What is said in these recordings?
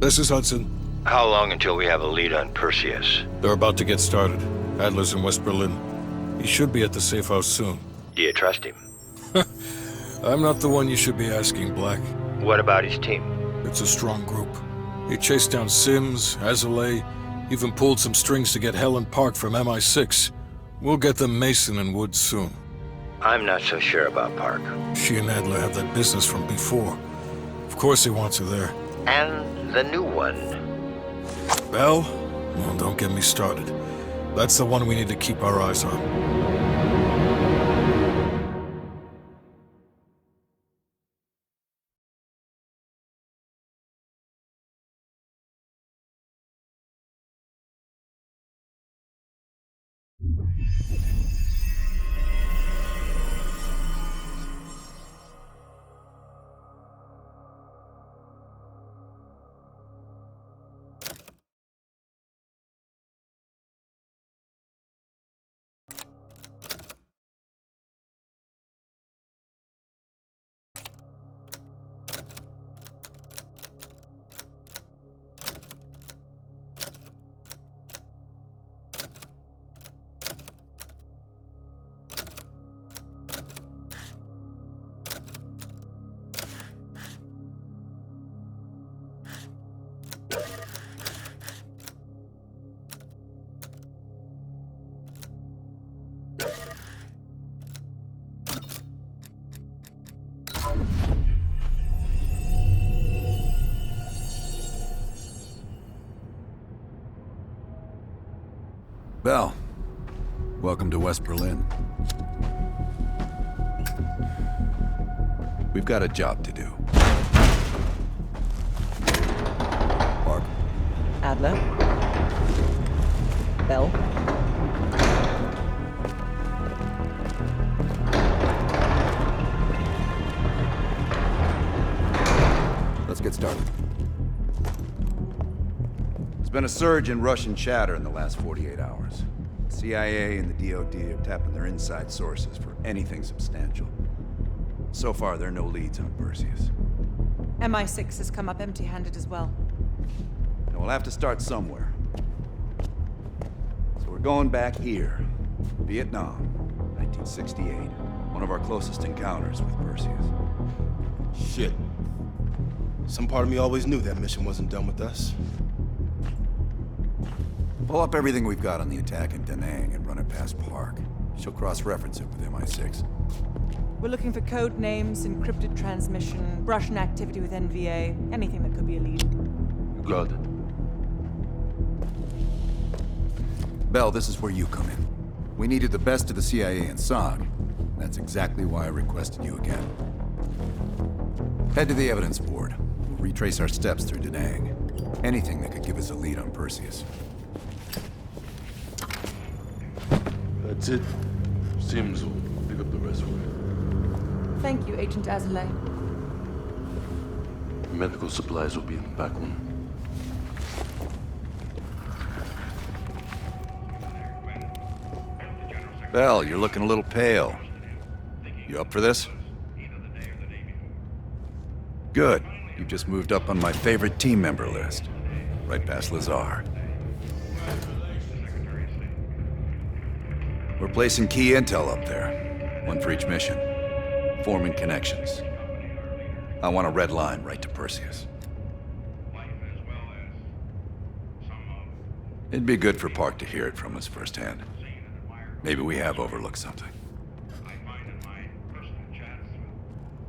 This is Hudson. How long until we have a lead on Perseus? They're about to get started. Adler's in West Berlin. He should be at the safe house soon. Do you trust him? I'm not the one you should be asking, Black. What about his team? It's a strong group. He chased down Sims, Azalea, even pulled some strings to get Helen Park from MI6. We'll get them Mason and Woods soon. I'm not so sure about Park. She and Adler have that business from before. Of course he wants her there. And the new one. Bell? Well, don't get me started. That's the one we need to keep our eyes on. Bell, welcome to West Berlin. We've got a job to do. Park. Adler. Bell. Let's get started. There's been a surge in Russian chatter in the last 48 hours. CIA and the DoD are tapping their inside sources for anything substantial. So far, there are no leads on Perseus. MI6 has come up empty-handed as well. And we'll have to start somewhere. So we're going back here. Vietnam, 1968. One of our closest encounters with Perseus. Shit. Some part of me always knew that mission wasn't done with us. Pull up everything we've got on the attack in Da Nang and run it past Park. She'll cross-reference it with MI6. We're looking for code names, encrypted transmission, Russian activity with NVA, anything that could be a lead. Got it. Bell, this is where you come in. We needed the best of the CIA and SOG. That's exactly why I requested you again. Head to the evidence board. We'll retrace our steps through Da Nang. Anything that could give us a lead on Perseus. That's it. Sims will pick up the rest for you. Thank you, Agent Azalea. Medical supplies will be in the back room. Bell, you're looking a little pale. You up for this? Good. You've just moved up on my favorite team member list. Right past Lazar. We're placing key intel up there. One for each mission. Forming connections. I want a red line right to Perseus. It'd be good for Park to hear it from us firsthand. Maybe we have overlooked something.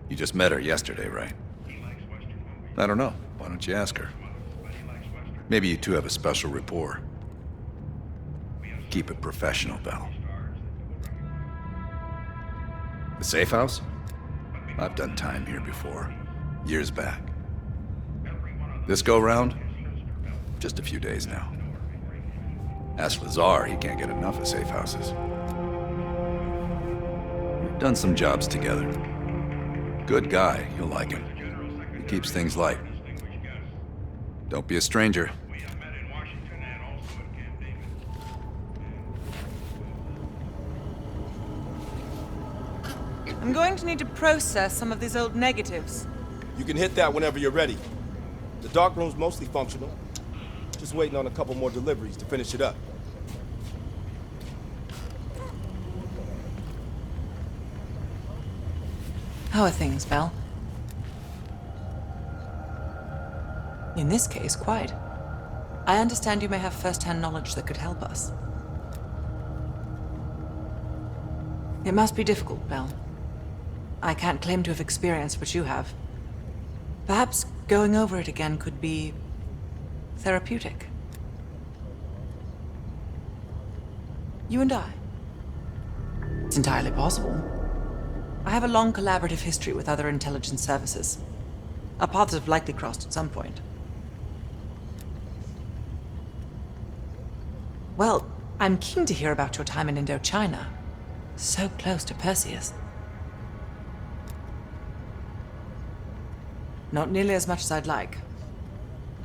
You just met her yesterday, right? I don't know. Why don't you ask her? Maybe you two have a special rapport. Keep it professional, Bell. The safe house? I've done time here before. Years back. This go-round? Just a few days now. Ask Lazar, he can't get enough of safe houses. We've done some jobs together. Good guy, you'll like him. He keeps things light. Don't be a stranger. I'm going to need to process some of these old negatives. You can hit that whenever you're ready. The darkroom's mostly functional. Just waiting on a couple more deliveries to finish it up. How are things, Bell? In this case, quite. I understand you may have first-hand knowledge that could help us. It must be difficult, Bell. I can't claim to have experienced what you have. Perhaps going over it again could be therapeutic. You and I. It's entirely possible. I have a long collaborative history with other intelligence services. Our paths have likely crossed at some point. Well, I'm keen to hear about your time in Indochina. So close to Perseus. Not nearly as much as I'd like.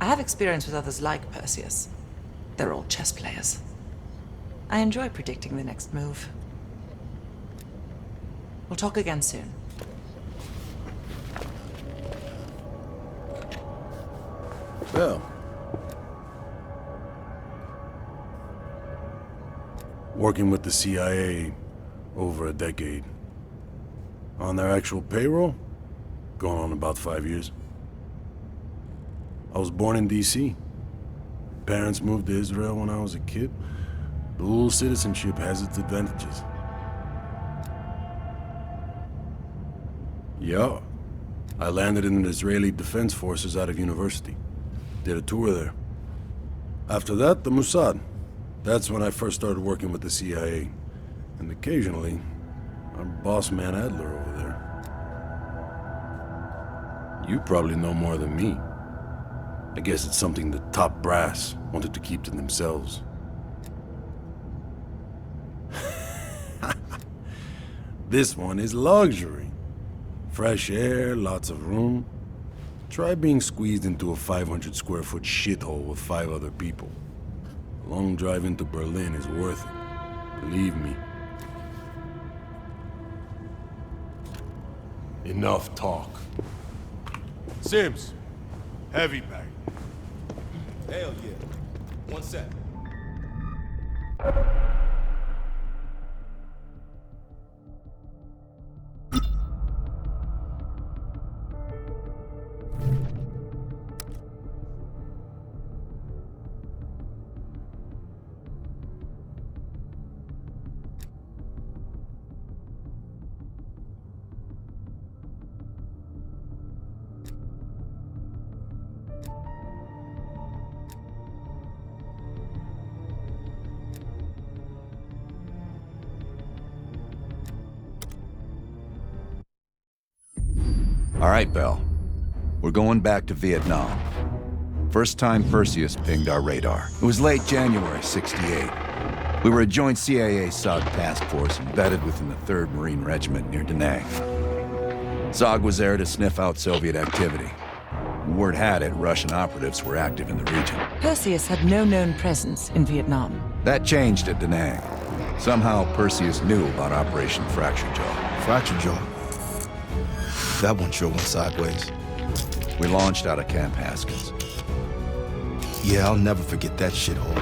I have experience with others like Perseus. They're all chess players. I enjoy predicting the next move. We'll talk again soon. Well. Working with the CIA over a decade. On their actual payroll, going on about 5 years. I was born in D.C. Parents moved to Israel when I was a kid. Dual citizenship has its advantages. Yeah. I landed in the Israeli Defense Forces out of university. Did a tour there. After that, the Mossad. That's when I first started working with the CIA. And occasionally, our boss man Adler over there. You probably know more than me. I guess it's something the top brass wanted to keep to themselves. This one is luxury. Fresh air, lots of room. Try being squeezed into a 500 square foot shithole with 5 other people. A long drive into Berlin is worth it. Believe me. Enough talk. Sims, heavy bag. Hell yeah. One sec. All right, Bell. We're going back to Vietnam. First time Perseus pinged our radar. It was late January '68. We were a joint CIA-SOG task force embedded within the 3rd Marine Regiment near Da Nang. SOG was there to sniff out Soviet activity. Word had it Russian operatives were active in the region. Perseus had no known presence in Vietnam. That changed at Da Nang. Somehow Perseus knew about Operation Fracture Jaw. Fracture Jaw. That one sure went sideways. We launched out of Camp Haskins. Yeah, I'll never forget that shithole.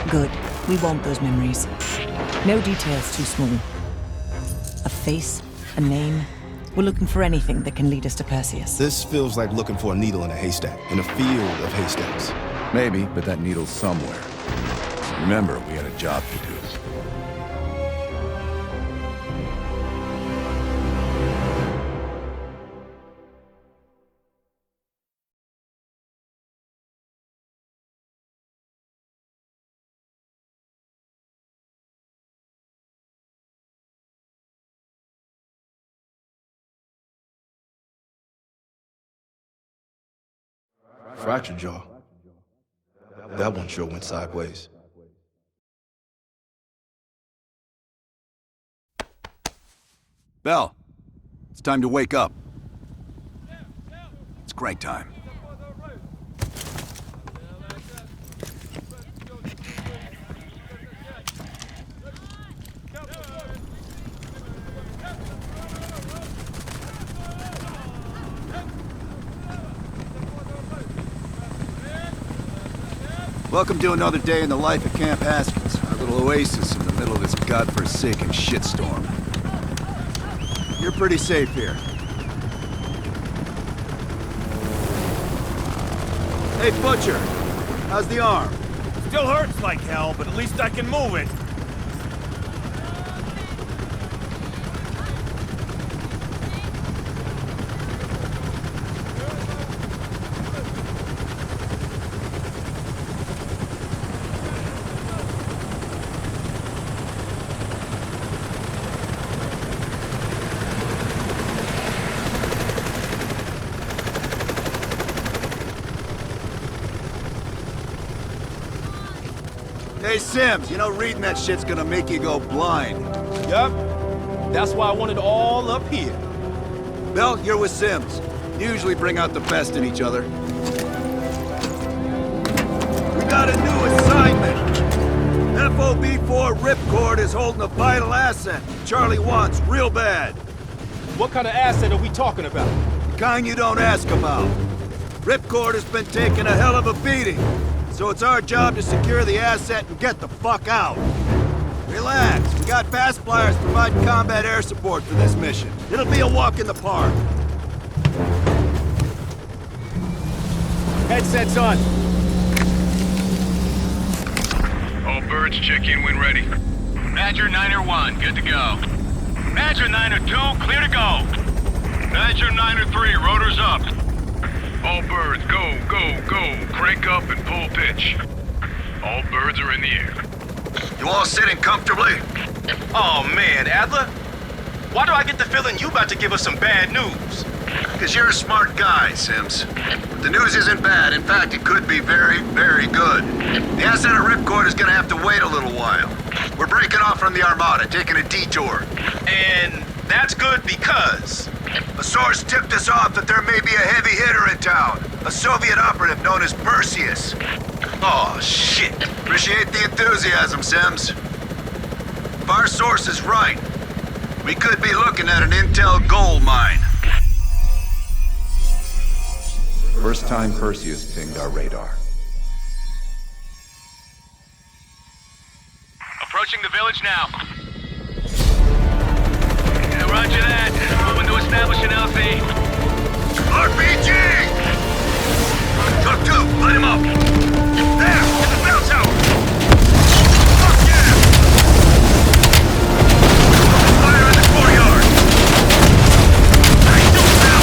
Good. We want those memories. No details too small. A face, a name. We're looking for anything that can lead us to Perseus. This feels like looking for a needle in a haystack, in a field of haystacks. Maybe, but that needle's somewhere. Remember, we had a job to do. Fracture Jaw. That one sure went sideways. Bell, it's time to wake up. It's great time. Welcome to another day in the life of Camp Haskins, our little oasis in the middle of this godforsaken shitstorm. You're pretty safe here. Hey, Butcher, how's the arm? Still hurts like hell, but at least I can move it. Hey, Sims, you know reading that shit's gonna make you go blind. Yup. That's why I want it all up here. Bell, you're with Sims. You usually bring out the best in each other. We got a new assignment. FOB4 Ripcord is holding a vital asset Charlie wants real bad. What kind of asset are we talking about? The kind you don't ask about. Ripcord has been taking a hell of a beating, so it's our job to secure the asset and get the fuck out. Relax, we got fast flyers providing combat air support for this mission. It'll be a walk in the park. Headsets on. All birds, check in when ready. Badger 9-1, good to go. Badger 9-2, clear to go. Badger 9-3, rotors up. All birds, go, go, go. Crank up and pull pitch. All birds are in the air. You all sitting comfortably? Oh man, Adler. Why do I get the feeling you about to give us some bad news? Because you're a smart guy, Sims. But the news isn't bad. In fact, it could be very, very good. The asset at Ripcord is gonna have to wait a little while. We're breaking off from the Armada, taking a detour. And that's good because... A source tipped us off that there may be a heavy hitter in town. A Soviet operative known as Perseus. Oh, shit. Appreciate the enthusiasm, Sims. If our source is right, we could be looking at an intel gold mine. First time Perseus pinged our radar. Approaching the village now. Yeah, roger that. Moving to establish an LZ. RPG! Took two, light him up! There, in the bell tower! Fuck yeah! Fire in the courtyard! Nice dude now!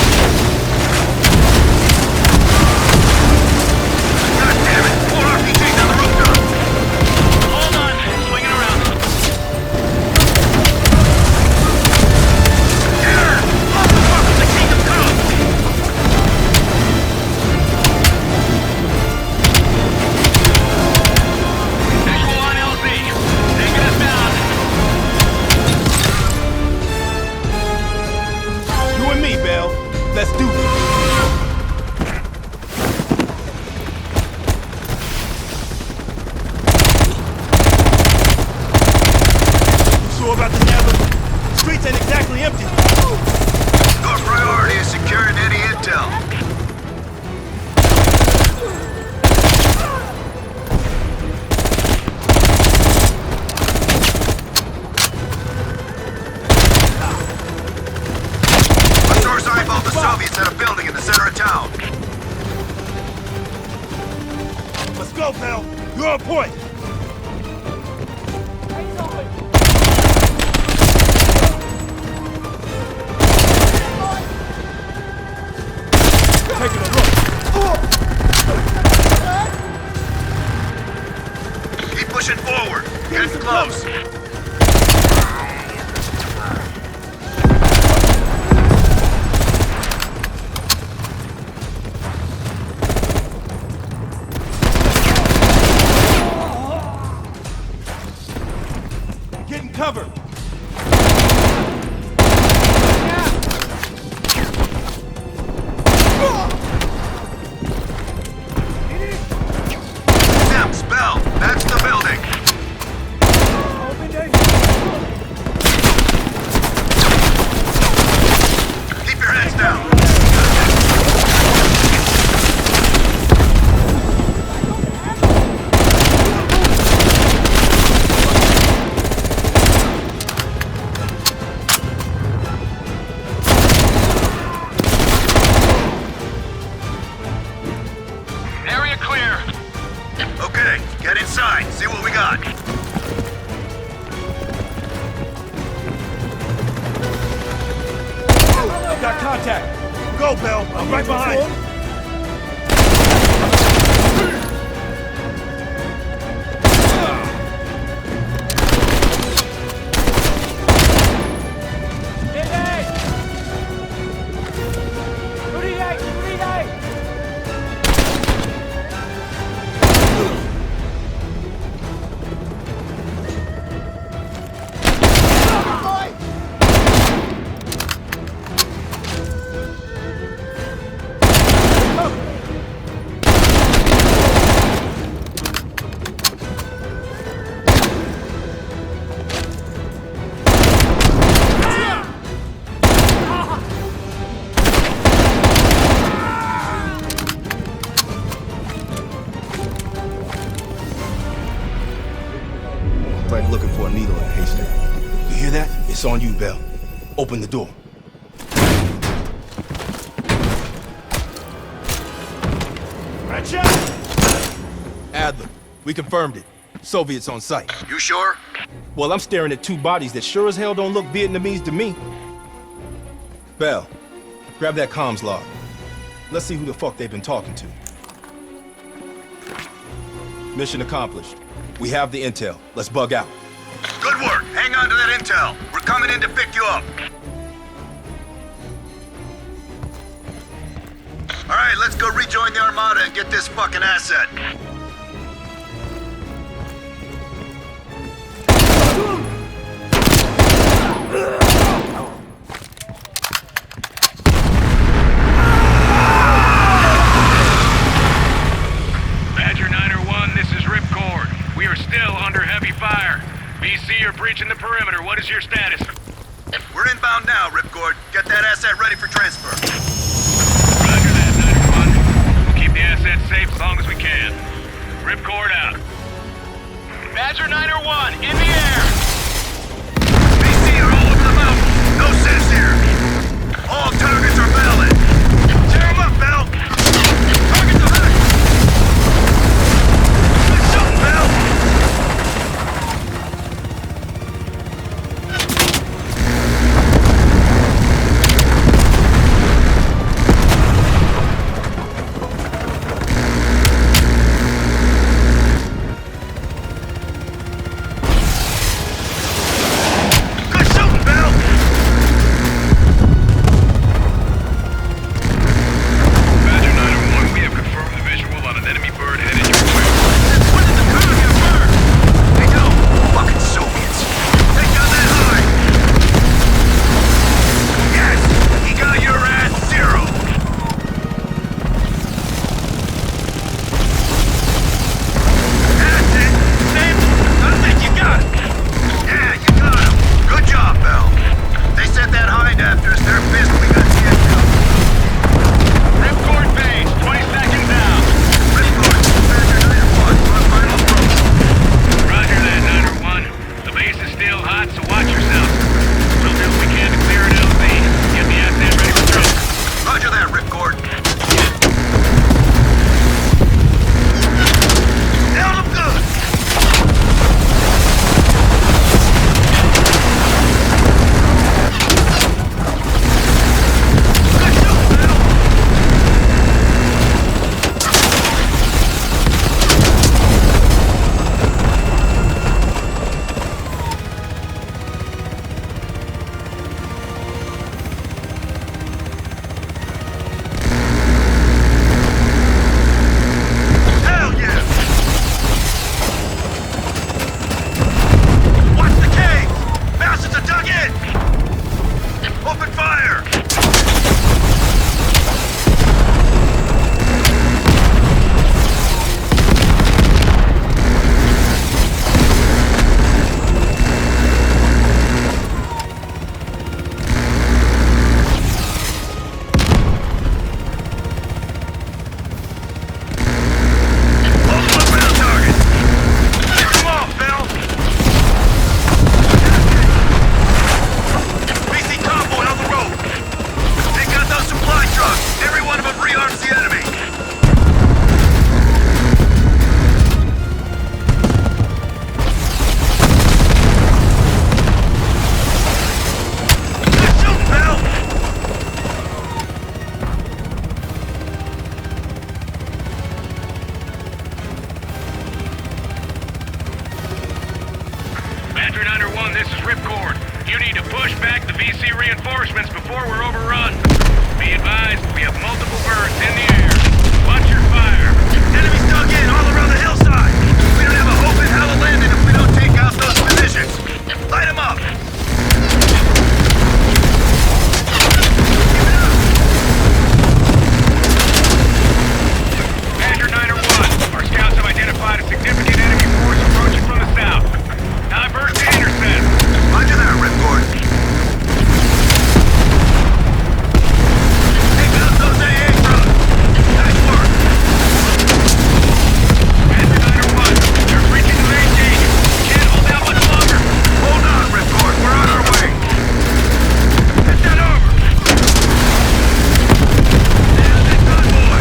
God damn it! More RPGs on the rooftop! Hold on, swinging around. Yeah! Motherfucker, the kingdom come! Visual on LZ. Taking us down. You and me, Bell. Let's do this. Sure about this, Adler? Streets ain't exactly empty. Our priority is securing any intel. Our source eyeballed the Soviets at a building in the center of town. Let's go, pal. You're on point. Taking a look. Keep pushing forward. Getting close. Getting covered. Sims, Bell, that's the building. Keep your heads down. go, Bell. I'm right behind you. Like looking for a needle in a haystack. You hear that? It's on you, Bell. Open the door. Adler, we confirmed it. Soviets on site. You sure? Well, I'm staring at two bodies that sure as hell don't look Vietnamese to me. Bell, grab that comms log. Let's see who the fuck they've been talking to. Mission accomplished. We have the intel. Let's bug out. Good work. Hang on to that intel. We're coming in to pick you up. All right, let's go rejoin the Armada and get this fucking asset. Badger 901, this is Ripcord. We are still under heavy fire. BC are breaching the perimeter. What is your status? We're inbound now, Ripcord. Get that asset ready for transfer. Roger that, 901. We'll keep the asset safe as long as we can. Ripcord out. Badger 901, in the air! BC are all over the mountain. No sense here. All targets are valid. Tear them up, Bell. Target the hood. Good shot, Bell. this is Ripcord. You need to push back the VC reinforcements before we're overrun. Be advised, we have multiple birds in the air. Watch your fire. Enemies dug in all around the hillside. We don't have a hope in hell of landing if we don't take out those positions. Light them up. Badger 901, our scouts have identified a significant enemy force approaching from the south. Divert to intercept. Roger that, Ripcord. Take out those AA drones. Nice work. Badger 901, they're breaching the main gate. Can't hold out much longer. Hold on, Ripcord. We're on our way. Get that over. Nail that convoy.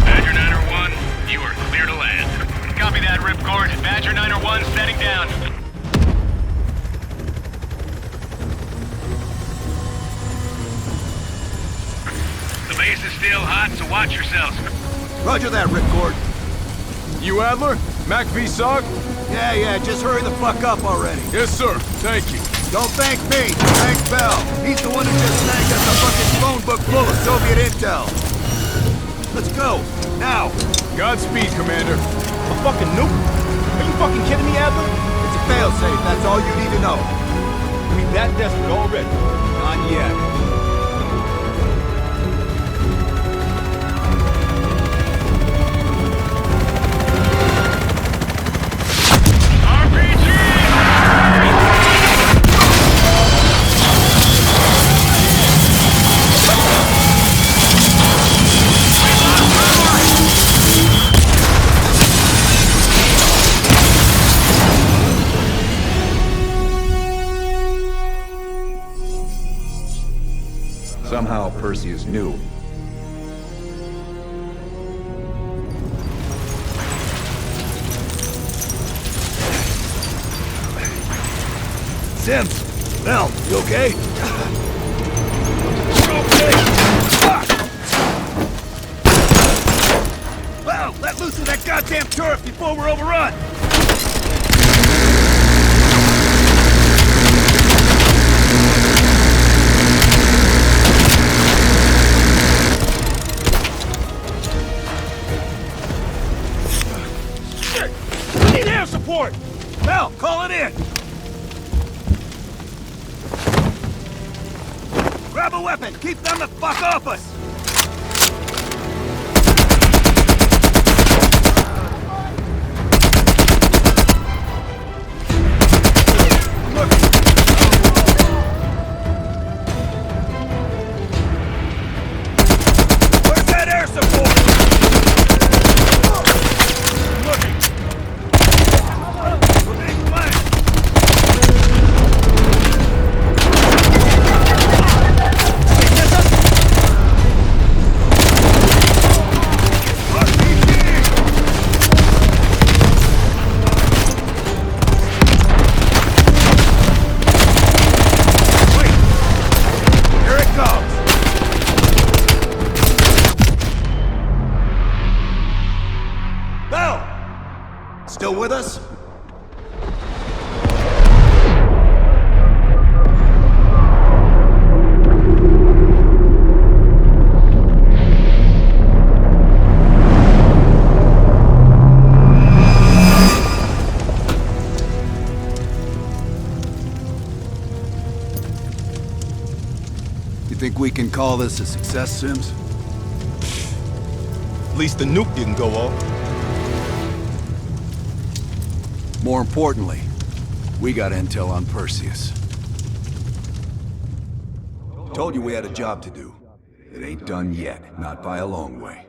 Badger 901, you are clear to land. Copy that, Ripcord. Badger 901 setting down. The base is still hot, so watch yourselves. Roger that, Ripcord. You Adler? Mac V SOG? Yeah, just hurry the fuck up already. Yes, sir. Thank you. Don't thank me. Thank Bell. He's the one who just snagged us a fucking phone book full of Soviet intel. Let's go. Now. Godspeed, Commander. A fucking nuke? Are you fucking kidding me, Adler? It's a failsafe. That's all you need to know. We that desperate already. Not yet. Somehow Perseus knew. Sims! Bell, you okay? Well, let loose of that goddamn turret before we're overrun! We need air support! Bell, call it in! Grab a weapon! Keep them the fuck off us! Where's that air support? We're being flanked! Still with us? You think we can call this a success, Sims? At least the nuke didn't go off. More importantly, we got intel on Perseus. Told you we had a job to do. It ain't done yet, not by a long way.